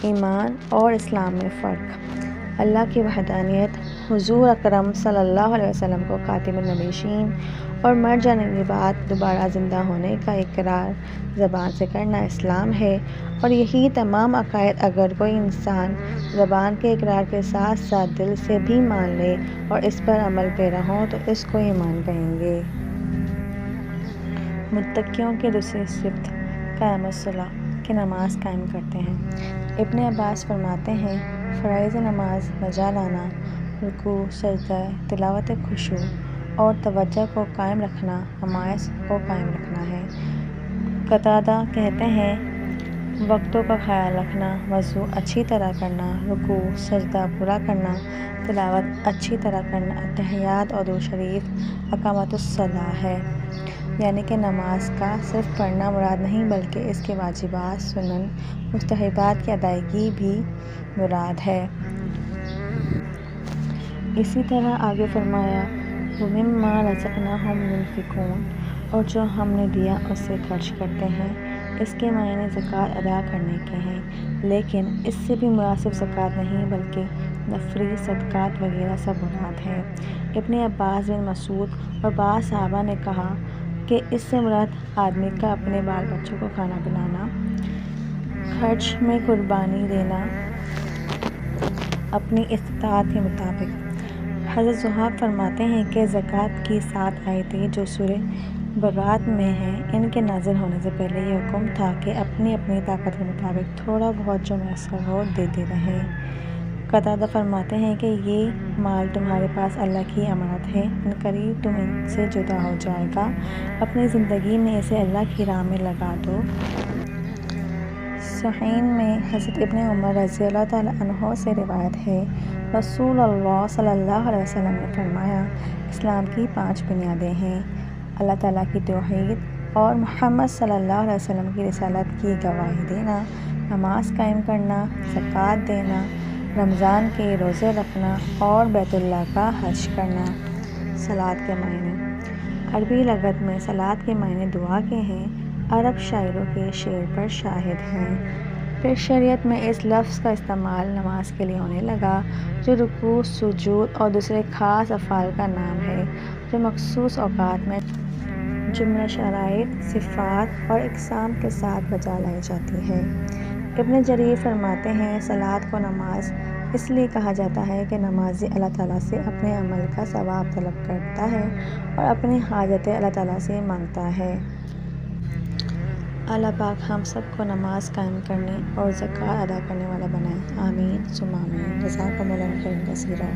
ایمان اور اسلام میں فرق، اللہ کی وحدانیت، حضور اکرم صلی اللہ علیہ وسلم کو خاتم النبیین اور مر جانے کے بعد دوبارہ زندہ ہونے کا اقرار زبان سے کرنا اسلام ہے، اور یہی تمام عقائد اگر کوئی انسان زبان کے اقرار کے ساتھ ساتھ دل سے بھی مان لے اور اس پر عمل پیرا ہو تو اس کو ایمان کہیں گے۔ متقیوں کی دوسری صفت قیام الصلاۃ کہ نماز قائم کرتے ہیں۔ ابن عباس فرماتے ہیں فرائض نماز بجا لانا، رکوع، سجدہ، تلاوت، خشوع اور توجہ کو قائم رکھنا نماز کو قائم رکھنا ہے۔ قتادہ کہتے ہیں وقتوں کا خیال رکھنا وضو اچھی طرح کرنا، رکوع سجدہ پورا کرنا، تلاوت اچھی طرح کرنا، اتحیات اور درود شریف اقامۃ الصلاۃ ہے، یعنی کہ نماز کا صرف پڑھنا مراد نہیں بلکہ اس کے واجبات، سنن، مستحبات کی ادائیگی بھی مراد ہے۔ اسی طرح آگے فرمایا وَمِمَّا رَزَقْنَاهُمْ يُنْفِقُونَ اور جو ہم نے دیا اس سے خرچ کرتے ہیں۔ اس کے معنی زکوٰۃ ادا کرنے کے ہیں، لیکن اس سے بھی مراد صرف زکوٰۃ نہیں بلکہ نفلی صدقات وغیرہ سب مراد ہے۔ ابن عباس، بن مسعود اور بعض صحابہ نے کہا کہ اس سے مراد آدمی کا اپنے بال بچوں کو کھانا پلانا، خرچ میں قربانی دینا اپنی استطاعت کے مطابق۔ حضرت ضحاک فرماتے ہیں کہ زکوٰۃ کی 7 آیتیں جو سورہ برات میں ہیں، ان کے نازل ہونے سے پہلے یہ حکم تھا کہ اپنی اپنی طاقت کے مطابق تھوڑا بہت جو میسر ہو دیتے رہیں۔ قتادہ فرماتے ہیں کہ یہ مال تمہارے پاس اللہ کی امانت ہے، عنقریب تم ان سے جدا ہو جائے گا، اپنی زندگی میں اسے اللہ کی راہ میں لگا دو۔ صحیحین میں حضرت ابن عمر رضی اللہ تعالیٰ عنہ سے روایت ہے رسول اللہ صلی اللہ علیہ وسلم نے فرمایا اسلام کی 5 بنیادیں ہیں: اللہ تعالیٰ کی توحید اور محمد صلی اللہ علیہ وسلم کی رسالت کی گواہی دینا، نماز قائم کرنا، زکوٰۃ دینا، رمضان کے روزے رکھنا اور بیت اللہ کا حج کرنا۔ صلاۃ کے معنی عربی لغت میں صلاۃ کے معنی دعا کے ہیں، عرب شاعروں کے شعر پر شاہد ہیں۔ پھر شریعت میں اس لفظ کا استعمال نماز کے لیے ہونے لگا، جو رکوع، سجود اور دوسرے خاص افعال کا نام ہے جو مخصوص اوقات میں جملہ شرائط، صفات اور اقسام کے ساتھ بجا لائی جاتی ہے۔ ابن جریر فرماتے ہیں صلاۃ کو نماز اس لیے کہا جاتا ہے کہ نمازی اللہ تعالیٰ سے اپنے عمل کا ثواب طلب کرتا ہے اور اپنی حاجتیں اللہ تعالیٰ سے مانگتا ہے۔ اللہ پاک ہم سب کو نماز قائم کرنے اور زکوٰۃ ادا کرنے والا بنائے، آمین ثم آمین۔ جزاکم اللہ خیرا کثیرا۔